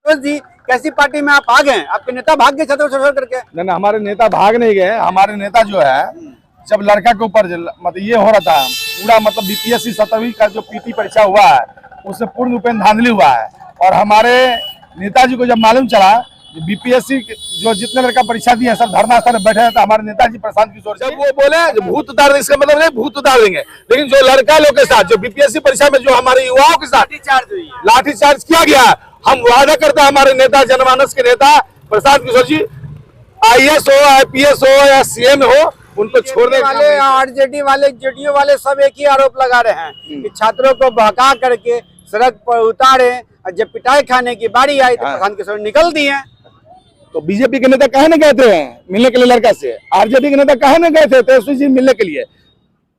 संतोष जी, कैसी पार्टी में आप आ गए? आपके नेता भाग गए छत्र छोड़ करके? नहीं, हमारे नेता भाग नहीं गए। हमारे नेता जो है, जब लड़का के ऊपर मतलब ये हो रहा था पूरा, मतलब बीपीएससी 7वीं का जो पीटी परीक्षा हुआ है उससे पूर्ण रूपेण धांधली हुआ है। और हमारे नेताजी को जब मालूम चला बीपीएससी जो जितने लड़का परीक्षा दिए सब धरना स्थल बैठे हैं, तो हमारे नेताजी प्रशांत किशोर जब वो बोले भूत उतार देंगे, इसका मतलब नहीं भूत उतार देंगे, लेकिन जो लड़का लोग के साथ जो बीपीएससी परीक्षा में जो हमारे युवाओं के साथ लाठीचार्ज किया गया, हम वादा करते हैं हमारे नेता जनमानस के नेता प्रशांत किशोर जी, आईएएस हो, आईपीएस हो या सीएम हो, उनको छोड़ने वाले, आरजेडी वाले, जेडीयू वाले सब एक ही आरोप लगा रहे हैं कि छात्रों को बहका करके सड़क पर उतारे, और जब पिटाई खाने की बारी आई तो प्रशांत किशोर निकल दिए। तो बीजेपी के नेता कहे न गए थे मिलने के लिए लड़का से, आरजेडी के नेता कहे न गए थे तेजस्वी जी मिलने के लिए?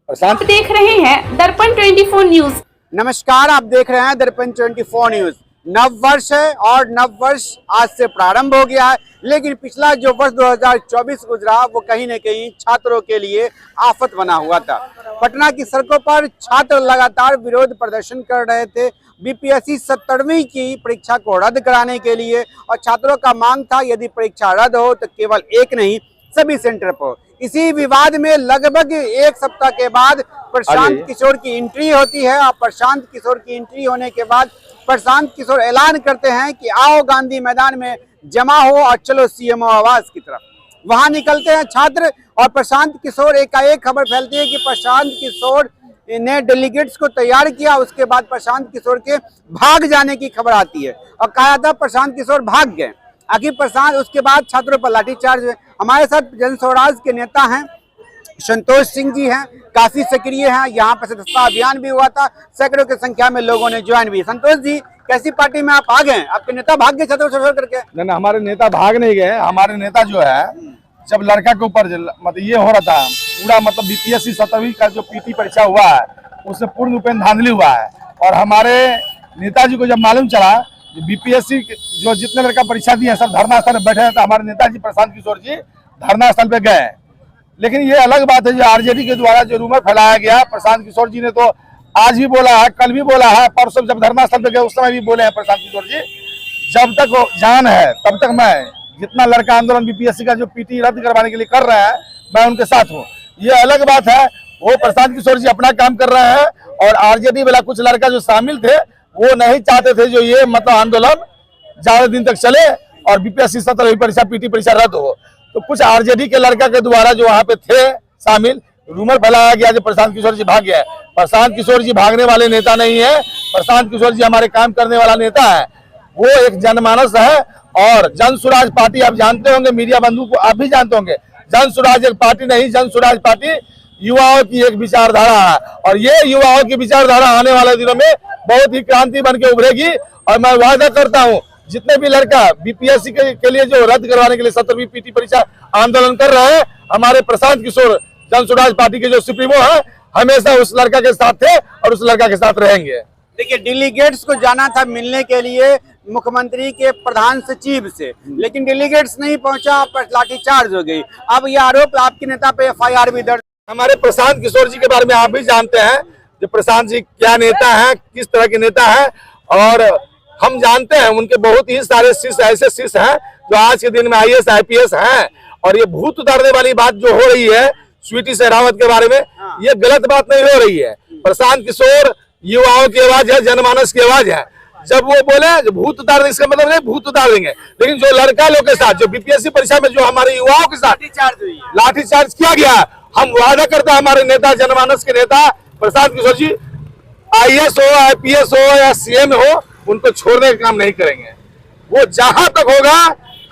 आप देख रहे हैं दर्पण 24 न्यूज। नमस्कार, आप देख रहे हैं दर्पण 24 न्यूज। नव वर्ष है और नव वर्ष आज से प्रारंभ हो गया है, लेकिन पिछला जो वर्ष 2024 गुजरा वो कहीं न कहीं छात्रों के लिए आफत बना हुआ था। पटना की सड़कों पर छात्र लगातार विरोध प्रदर्शन कर रहे थे बीपीएससी 70वीं की परीक्षा को रद्द कराने के लिए, और छात्रों का मांग था यदि परीक्षा रद्द हो तो केवल एक नहीं सभी सेंटर पर। इसी विवाद में लगभग एक सप्ताह के बाद प्रशांत किशोर की एंट्री होती है, और प्रशांत किशोर की एंट्री होने के बाद प्रशांत किशोर ऐलान करते हैं कि आओ गांधी मैदान में जमा हो और चलो सीएमओ आवास की तरफ। वहां निकलते हैं छात्र, और प्रशांत किशोर एकाएक खबर फैलती है कि प्रशांत किशोर ने डेलीगेट्स को तैयार किया। उसके बाद प्रशांत किशोर के भाग जाने की खबर आती है और कहा जाता है प्रशांत किशोर भाग गए। आखिर प्रशांत, उसके बाद छात्रों पर लाठीचार्ज हुए। हमारे साथ जन स्वराज के नेता हैं संतोष सिंह जी हैं, काफी सक्रिय हैं। यहाँ पर सदस्यता अभियान भी हुआ था, सैकड़ों की संख्या में लोगों ने ज्वाइन भी। संतोष जी, कैसी पार्टी में आप आ गए? आपके नेता भाग गए छत्र छोड़ करके? नहीं, हमारे नेता भाग नहीं गए। हमारे नेता जो है, जब लड़का के ऊपर मतलब ये हो रहा था पूरा, मतलब बीपीएससी 7वीं का जो पीटी परीक्षा हुआ है उससे पूर्ण रूपेण धांधली हुआ है। और हमारे नेताजी को जब मालूम चला बीपीएससी जो जितने लड़का परीक्षा दिए सब धरना स्थल बैठे हैं, तो हमारे नेताजी प्रशांत किशोर जी धरना स्थल पे गए। लेकिन ये अलग बात है जो आरजेडी के द्वारा जो रूमर फैलाया गया, प्रशांत किशोर जी ने तो आज भी बोला है, कल भी बोला है, परसों जब धरना स्थल पे गए उस समय भी बोले हैं प्रशांत किशोर जी, जब तक जान है तब तक मैं जितना लड़का आंदोलन बीपीएससी का जो पीटी रद्द करवाने के लिए कर रहे हैं मैं उनके साथ हूँ। ये अलग बात है, वो प्रशांत किशोर जी अपना काम कर रहे हैं, और आरजेडी वाला कुछ लड़का जो शामिल थे वो नहीं चाहते थे जो ये मतलब आंदोलन ज्यादा दिन तक चले और बीपीएससी 17वीं परीक्षा पीटी परीक्षा रद्द हो। तो कुछ आरजेडी के लड़का के द्वारा जो वहाँ पे थे शामिल, रूमर फैलाया गया जो प्रशांत किशोर जी भाग गया। प्रशांत किशोर जी भागने वाले नेता नहीं है। प्रशांत किशोर जी हमारे काम करने वाला नेता है। वो एक जनमानस है, और जन स्वराज पार्टी आप जानते होंगे, मीडिया बंधु को आप भी जानते होंगे, जन स्वराज एक पार्टी नहीं, जन स्वराज पार्टी युवाओं की एक विचारधारा है, और ये युवाओं की विचारधारा आने वाले दिनों में बहुत ही क्रांति बन के उभरेगी। और मैं वादा करता हूँ जितने भी लड़का बीपीएससी के लिए जो रद्द करवाने के लिए 17वीं पीटी परीक्षा आंदोलन कर रहे हैं, हमारे प्रशांत किशोर जन स्वराज पार्टी के जो सुप्रीमो है हमेशा उस लड़का के साथ थे और उस लड़का के साथ रहेंगे। देखिए, डेलीगेट्स को जाना था मिलने के लिए मुख्यमंत्री के प्रधान सचिव से, लेकिन डेलीगेट्स नहीं पहुंचा, लाठीचार्ज हो गई। अब ये आरोप आपके नेता पे एफआईआर भी दर्ज। हमारे प्रशांत किशोर जी के बारे में आप भी जानते हैं जो प्रशांत जी क्या नेता हैं, किस तरह के नेता हैं, और हम जानते हैं उनके बहुत ही सारे शिष्य ऐसे शिष्य हैं जो आज के दिन में आईएएस आईपीएस हैं। और ये भूत उतारने वाली बात जो हो रही है स्वीटी शेरावत के बारे में, ये गलत बात नहीं हो रही है। प्रशांत किशोर युवाओं की आवाज है, जनमानस की आवाज है। जब वो बोले भूत उतार देंगे, इसका मतलब नहीं भूत उतार देंगे, लेकिन जो लड़का लोग के साथ जो बीपीएससी परीक्षा में जो हमारे युवाओं के साथ लाठीचार्ज किया गया, हम वादा करते हैं हमारे नेता जनमानस के नेता प्रशांत किशोर जी, आईएएस हो, आईपीएस हो या सीएम हो, उनको छोड़ने का काम नहीं करेंगे। वो जहां तक होगा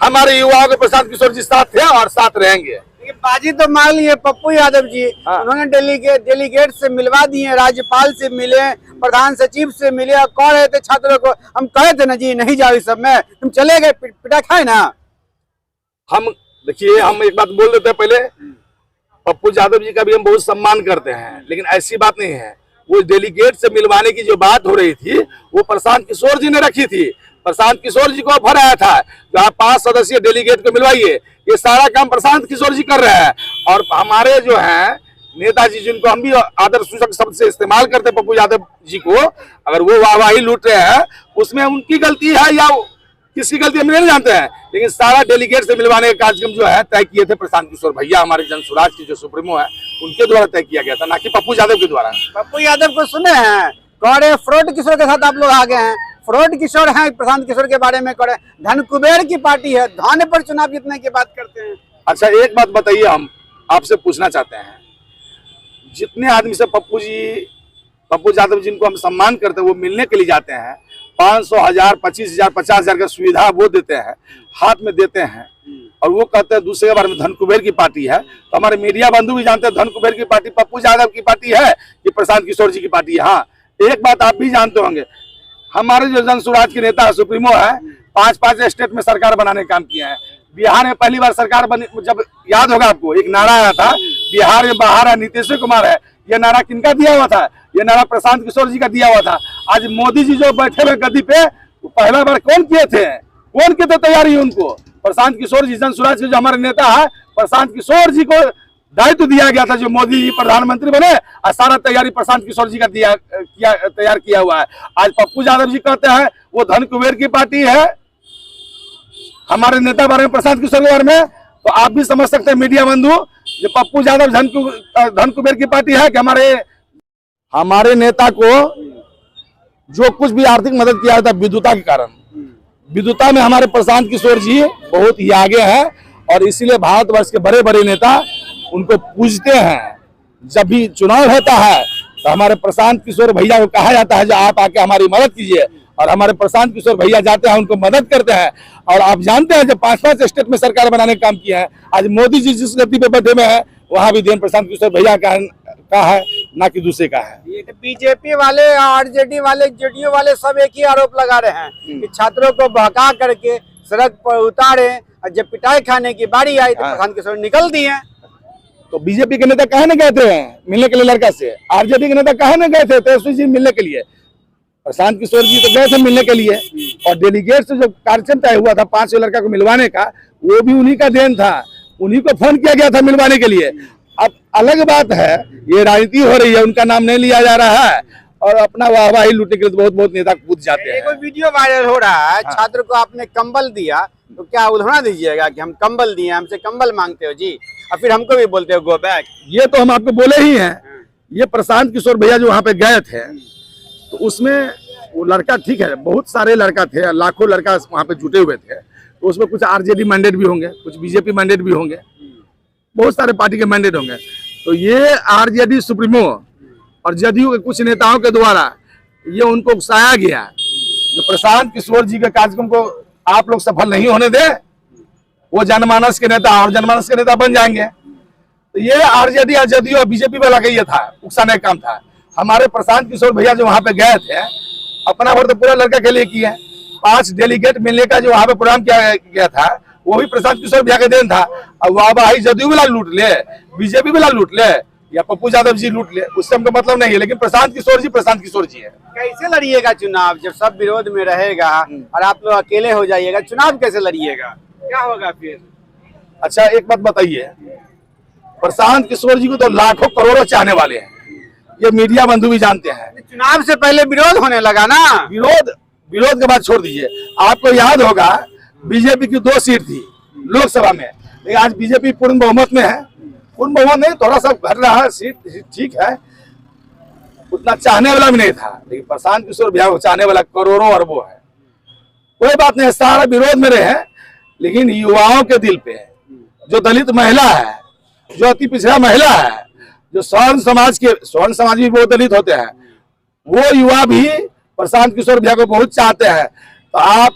हमारे युवाओं के प्रशांत किशोर जी साथ थे और साथ रहेंगे। बाजी तो मान लिए पप्पू यादव जी, उन्होंने डेलीगेट से मिलवा दिए, राज्यपाल से मिले, प्रधान सचिव से मिले, और कह रहे थे छात्रों को, हम कहे थे ना जी नहीं जाओ इस सब में, तुम चले गए, पिटा खाए ना। हम देखिए, हम एक बात बोल देते हैं पहले, पप्पू यादव जी का भी हम बहुत सम्मान करते हैं, लेकिन ऐसी बात नहीं है। वो डेलीगेट से मिलवाने की जो बात हो रही थी वो प्रशांत किशोर जी ने रखी थी। प्रशांत किशोर जी को ऑफर आया था जो आप 5 सदस्यीय डेलीगेट को मिलवाइए, ये सारा काम प्रशांत किशोर जी कर रहे हैं। और हमारे जो हैं नेताजी जिनको हम भी आदर सूचक शब्द से इस्तेमाल करते हैं पप्पू यादव जी को, अगर वो वाहवाही लूट रहे हैं उसमें उनकी गलती है या किसकी गलती हम नहीं जानते हैं, लेकिन सारा डेलीगेट से मिलवाने का कार्यक्रम जो है तय किए थे प्रशांत किशोर भैया, हमारे जनसुराज के जो सुप्रीमो है उनके द्वारा तय किया गया था, ना कि पप्पू यादव के द्वारा। पप्पू यादव को सुने हैं कौड़े फ्रॉड किशोर के साथ आप लोग आ गए हैं। फ्रॉड किशोर हैं प्रशांत किशोर के बारे में कौड़े, धन कुबेर की पार्टी है, धन पर चुनाव जीतने की बात करते हैं। अच्छा एक बात बताइए, हम आपसे पूछना चाहते हैं, जितने आदमी से पप्पू यादव जिनको हम सम्मान करते हैं वो मिलने के लिए जाते हैं, 500, 1000, 25,000, 50,000 का सुविधा वो देते हैं, हाथ में देते हैं, और वो कहते हैं दूसरे के बारे में धन कुबेर की पार्टी है। तो हमारे मीडिया बंधु भी जानते हैं धन कुबेर की पार्टी पप्पू यादव की पार्टी है कि प्रशांत किशोर जी की पार्टी है। हाँ एक बात आप भी जानते होंगे, हमारे जो जनसुराज के नेता सुप्रीमो है 5-5 स्टेट में सरकार बनाने का काम किया है। बिहार में पहली बार सरकार बनी, जब याद होगा आपको एक नारा आया था, बिहार में बाहर है नीतीश कुमार है, ये नारा किनका दिया हुआ था? ये नारा प्रशांत किशोर जी का दिया हुआ था। आज मोदी जी जो बैठे हुए गद्दी पे, वो पहला बार कौन किए थे? कौन की तो तैयारी उनको? प्रशांत किशोर जी, जनसुराज के जो हमारे नेता है, प्रशांत किशोर जी को दायित्व दिया गया था जो मोदी जी प्रधानमंत्री बने, और सारा तैयारी प्रशांत किशोर जी का तैयार किया हुआ है। आज पप्पू यादव जी कहते हैं वो धन कुबेर की पार्टी है, हमारे नेता बारे में प्रशांत किशोर के बारे में, तो आप भी समझ सकते हैं मीडिया बंधु, जो पप्पू यादव धन कुबेर की पार्टी है कि हमारे नेता को जो कुछ भी आर्थिक मदद किया था विद्युता के कारण, विद्युता में हमारे प्रशांत किशोर जी बहुत ही आगे हैं, और इसीलिए भारतवर्ष के बड़े बड़े नेता उनको पूजते हैं। जब भी चुनाव होता है तो हमारे प्रशांत किशोर भैया को कहा जाता है जो आप आके हमारी मदद कीजिए, और हमारे प्रशांत किशोर भैया जाते हैं उनको मदद करते हैं। और आप जानते हैं जब 5-5 स्टेट में सरकार बनाने का काम किया है, आज मोदी जी जिस गति पे बैठे में है वहां भी देन प्रशांत किशोर भैया का है, ना कि दूसरे का है। ये बीजेपी वाले, आरजेडी वाले, जेडीयू वाले सब एक ही आरोप लगा रहे हैं कि छात्रों को बहका करके सड़क पर उतारे, और जब पिटाई खाने की बारी आई तो प्रशांत किशोर निकल दिए। तो बीजेपी के नेता कहे न गए थे मिलने के लिए लड़का से, आरजेडी के नेता कहे न गए थे तेजस्वी जी मिलने के लिए? प्रशांत किशोर जी तो गए थे मिलने के लिए, और डेलीगेट से जो कार्यक्रम तय हुआ था 5 लड़का को मिलवाने का, वो भी उन्हीं का देन था, उन्हीं को फोन किया गया था मिलवाने के लिए। अब अलग बात है ये राजनीति हो रही है, उनका नाम नहीं लिया जा रहा है, और अपना वाहवाही लूटने के लिए बहुत नेता कूद जाते हैं। कोई वीडियो वायरल हो रहा है, छात्र को आपने कंबल दिया, तो क्या उल्हना दीजिएगा कि हम कंबल दिए, हमसे कंबल मांगते हो जी, और फिर हमको भी बोलते हो गो बैक? ये तो हम आपको बोले ही हैं। ये प्रशांत किशोर भैया जो वहाँ पे गए थे, तो उसमें वो लड़का ठीक है, बहुत सारे लड़का थे, लाखों लड़का वहाँ पे जुटे हुए थे, तो उसमें कुछ आरजेडी मैंडेट भी होंगे, कुछ बीजेपी मैंडेट भी होंगे, बहुत सारे पार्टी के मैंडेट होंगे। तो ये आरजेडी सुप्रीमो और जदयू के कुछ नेताओं के द्वारा ये उनको उकसाया गया जो प्रशांत किशोर जी के कार्यक्रम को आप लोग सफल नहीं होने दे, वो जनमानस के नेता और जनमानस के नेता बन जाएंगे। तो ये आरजेडी और जदयू और बीजेपी वाला का ये था, उकसाने का काम था। हमारे प्रशांत किशोर भैया जो वहाँ पे गए थे, अपना वोट तो पूरा लड़का के लिए किए। 5 डेलीगेट मिलने का जो वहाँ पे प्रोग्राम किया गया था वो भी प्रशांत किशोर भैया का देन था। अब वाहवाही जदयू वाला लूट ले, बीजेपी वाला लूट ले, या पप्पू यादव जी लूट ले, उससे हमको मतलब नहीं है, लेकिन प्रशांत किशोर जी है। कैसे लड़िएगा चुनाव जब सब विरोध में रहेगा और आप लोग अकेले हो जाइएगा? चुनाव कैसे लड़िएगा, क्या होगा फिर? अच्छा एक बात बताइए, प्रशांत किशोर जी को तो लाखों करोड़ों चाहने वाले हैं, ये मीडिया बंधु भी जानते हैं। चुनाव से पहले विरोध होने लगा ना? विरोध के बाद छोड़ दीजिए। आपको याद होगा बीजेपी की 2 सीट थी लोकसभा में, लेकिन आज बीजेपी पूर्ण बहुमत में है। पूर्ण बहुमत नहीं, थोड़ा सा घट रहा है, सीट ठीक है, उतना चाहने वाला भी नहीं था, लेकिन प्रशांत किशोर भैया को चाहने वाला करोड़ों अरबों है। कोई बात नहीं, सारा विरोध में रहे, लेकिन युवाओं के दिल पे जो दलित महिला है, जो अति पिछड़ा महिला है, जो स्वर्ण समाज भी बहुत दलित होते हैं, वो युवा भी प्रशांत किशोर भैया को बहुत चाहते हैं। तो आप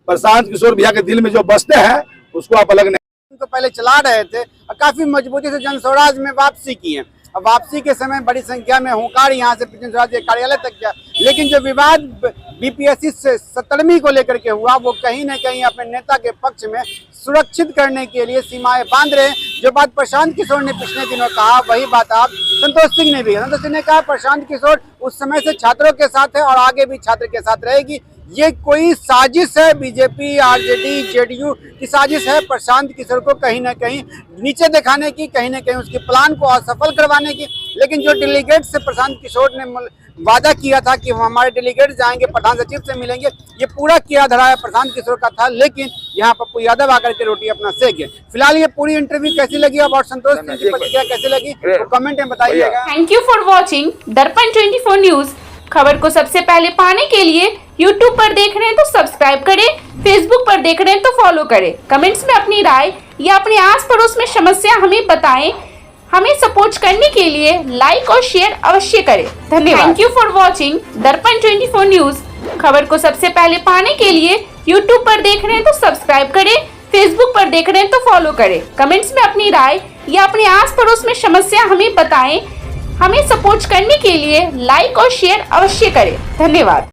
प्रशांत किशोर भैया के दिल में जो बसते हैं उसको आप अलग नहीं तो पहले चला रहे थे और काफी मजबूती से जनस्वराज में वापसी की है। अब वापसी के समय बड़ी संख्या में हुंकार यहाँ से जनस्वराज के कार्यालय तक गया, लेकिन जो विवाद बीपीएससी से 17वीं को लेकर के हुआ वो कहीं न कहीं अपने नेता के पक्ष में सुरक्षित करने के लिए सीमाएं बांध रहे हैं। जो बात प्रशांत किशोर ने पिछले दिनों कहा वही बात आप संतोष सिंह ने भी, संतोष सिंह ने कहा प्रशांत किशोर उस समय से छात्रों के साथ है और आगे भी छात्र के साथ रहेगी। ये कोई साजिश है, बीजेपी आरजेडी जेडीयू की साजिश है प्रशांत किशोर को कहीं ना कहीं नीचे दिखाने की, कहीं ना कहीं उसके प्लान को असफल करवाने की। लेकिन जो डेलीगेट से प्रशांत किशोर ने वादा किया था कि हमारे डेलीगेट जाएंगे, प्रधान सचिव से मिलेंगे, ये पूरा किया धरा प्रशांत किशोर का था, लेकिन यहाँ पप्पू यादव आकर के रोटी अपना सेक गए। फिलहाल ये पूरी इंटरव्यू कैसी लगी अब और संतोष सिंह की प्रतिक्रिया कैसी लगी तो कमेंट में बताइएगा। थैंक यू फॉर वॉचिंग दर्पण 24 न्यूज। खबर को सबसे पहले पाने के लिए YouTube पर देख रहे हैं तो सब्सक्राइब करें, Facebook पर देख रहे हैं तो फॉलो करें। कमेंट्स में अपनी राय या अपने आस पड़ोस में समस्या हमें बताएं। हमें सपोर्ट करने के लिए लाइक और शेयर अवश्य करें। धन्यवाद। थैंक यू फॉर वॉचिंग दर्पण 24 न्यूज। खबर को सबसे पहले पाने के लिए YouTube पर देख रहे हैं तो सब्सक्राइब करें, Facebook पर देख रहे हैं तो फॉलो करें। कमेंट्स में अपनी राय या अपने आस पड़ोस में समस्या हमें बताएं। हमें सपोर्ट करने के लिए लाइक और शेयर अवश्य करें। धन्यवाद।